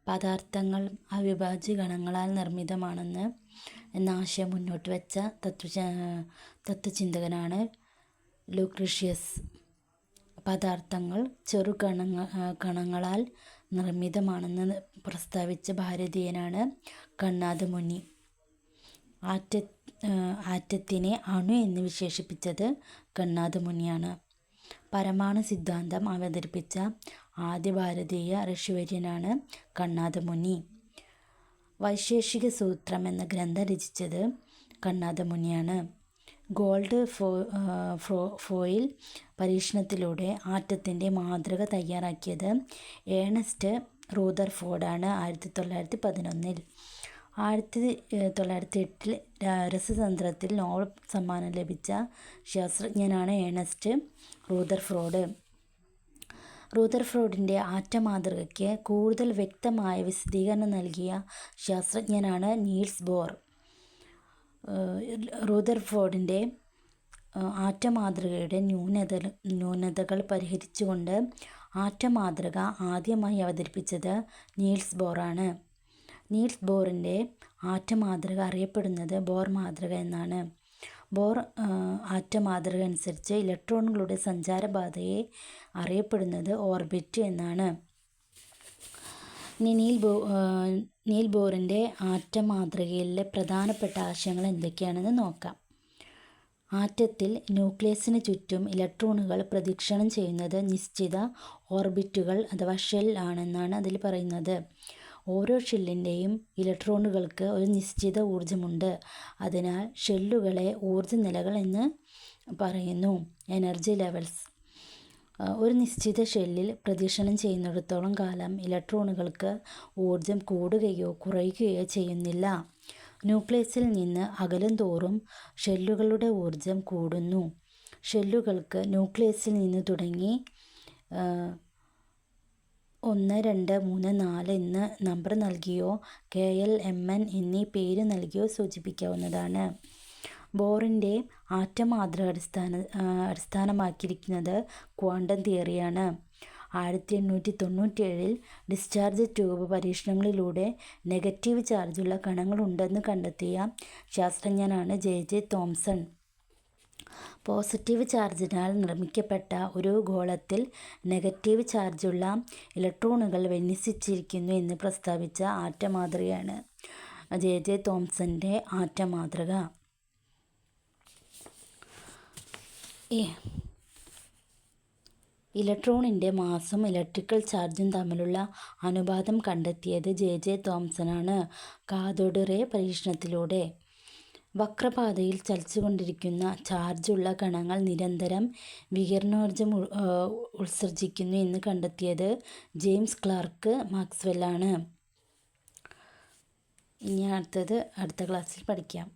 പദാർത്ഥങ്ങൾ അവിഭാജ്യ കണങ്ങളാൽ നിർമ്മിതമാണെന്ന് എന്ന ആശയം മുന്നോട്ട് വെച്ച തത്വചിന്തകനാണ് ലൂക്രീഷ്യസ്. പദാർത്ഥങ്ങൾ കണങ്ങളാൽ നിർമ്മിതമാണെന്ന് പ്രസ്താവിച്ച ഭാരതീയനാണ് കണ്ണാദ മുനി. ആറ്റത്തിനെ അണു എന്ന് വിശേഷിപ്പിച്ചത് കണ്ണാദ മുനിയാണ്. പരമാണു സിദ്ധാന്തം അവതരിപ്പിച്ച ആദ്യ ഭാരതീയ ഋഷിവര്യനാണ് കണ്ണാദ മുനി. വൈശേഷിക സൂത്രം എന്ന ഗ്രന്ഥം രചിച്ചത് കണ്ണാദ മുനിയാണ്. ഗോൾഡ് ഫോയിൽ പരീക്ഷണത്തിലൂടെ ആറ്റത്തിൻ്റെ മാതൃക തയ്യാറാക്കിയത് ഏണസ്റ്റ് റൂദർഫോർഡാണ് 1911. 1908 രസതന്ത്രത്തിൽ നോബൽ സമ്മാനം ലഭിച്ച ശാസ്ത്രജ്ഞനാണ് ഏണസ്റ്റ് റൂദർഫോർഡ്. റൂദർഫോർഡിൻ്റെ ആറ്റമാതൃകയ്ക്ക് കൂടുതൽ വ്യക്തമായ വിശദീകരണം നൽകിയ ശാസ്ത്രജ്ഞനാണ് നീൽസ് ബോർ. റൂദർഫോർഡിൻ്റെ ആറ്റമാതൃകയുടെ ന്യൂനതകൾ പരിഹരിച്ചുകൊണ്ട് ആറ്റമാതൃക ആദ്യമായി അവതരിപ്പിച്ചത് നീൽസ് ബോറാണ്. നീൽസ് ബോറിൻ്റെ ആറ്റമാതൃക അറിയപ്പെടുന്നത് ബോർ മാതൃക എന്നാണ്. ബോർ ആറ്റമാതൃക അനുസരിച്ച് ഇലക്ട്രോണുകളുടെ സഞ്ചാരപാതയെ അറിയപ്പെടുന്നത് ഓർബിറ്റ് എന്നാണ്. ഇനി നീൽ ബോറിൻ്റെ ആറ്റമാതൃകയിലെ പ്രധാനപ്പെട്ട ആശയങ്ങൾ എന്തൊക്കെയാണെന്ന് നോക്കാം. ആറ്റത്തിൽ ന്യൂക്ലിയസിന് ചുറ്റും ഇലക്ട്രോണുകൾ പ്രദക്ഷിണം ചെയ്യുന്നത് നിശ്ചിത ഓർബിറ്റുകൾ അഥവാ ഷെൽ ആണെന്നാണ് അതിൽ പറയുന്നത്. ഓരോ ഷെല്ലിൻ്റെയും ഇലക്ട്രോണുകൾക്ക് ഒരു നിശ്ചിത ഊർജ്ജമുണ്ട്. അതിനാൽ ഷെല്ലുകളെ ഊർജ്ജ നിലകൾ എന്ന് പറയുന്നു, എനർജി ലെവൽസ്. ഒരു നിശ്ചിത ഷെല്ലിൽ പ്രദക്ഷിണം ചെയ്യുന്നിടത്തോളം കാലം ഇലക്ട്രോണുകൾക്ക് ഊർജ്ജം കൂടുകയോ കുറയുകയോ ചെയ്യുന്നില്ല. ന്യൂക്ലിയസിൽ നിന്ന് അകലും തോറും ഷെല്ലുകളുടെ ഊർജ്ജം കൂടുന്നു. ഷെല്ലുകൾക്ക് ന്യൂക്ലിയസിൽ നിന്ന് തുടങ്ങി 1, 2, 3, 4 എന്ന് നമ്പർ നൽകിയോ KL, MN എന്നീ പേര് നൽകിയോ സൂചിപ്പിക്കാവുന്നതാണ്. ബോറിൻ്റെ ആറ്റമാതൃക അടിസ്ഥാനമാക്കിയിരിക്കുന്നത് ക്വാണ്ടം തിയറിയാണ്. 1897 ഡിസ്ചാർജ് ട്യൂബ് പരീക്ഷണങ്ങളിലൂടെ നെഗറ്റീവ് ചാർജുള്ള കണങ്ങളുണ്ടെന്ന് കണ്ടെത്തിയ ശാസ്ത്രജ്ഞനാണ് J.J. തോംസൺ. പോസിറ്റീവ് ചാർജിനാൽ നിർമ്മിക്കപ്പെട്ട ഒരു ഗോളത്തിൽ നെഗറ്റീവ് ചാർജുള്ള ഇലക്ട്രോണുകൾ വിന്യസിച്ചിരിക്കുന്നു എന്ന് പ്രസ്താവിച്ച ആറ്റമാതൃകയാണ് J.J. തോംസൻ്റെ ആറ്റമാതൃക. ഇലക്ട്രോണിൻ്റെ മാസും ഇലക്ട്രിക്കൽ ചാർജും തമ്മിലുള്ള അനുപാതം കണ്ടെത്തിയത് J.J. തോംസനാണ് cathode ray പരീക്ഷണത്തിലൂടെ. വക്രപാതയിൽ ചലിച്ചുകൊണ്ടിരിക്കുന്ന ചാർജുള്ള കണങ്ങൾ നിരന്തരം വികിരണോർജ്ജം ഉത്സർജിക്കുന്നു എന്ന് കണ്ടെത്തിയത് ജെയിംസ് ക്ലാർക്ക് മാക്സ്വെല്ലാണ്. ഇനി അടുത്ത ക്ലാസ്സിൽ പഠിക്കാം.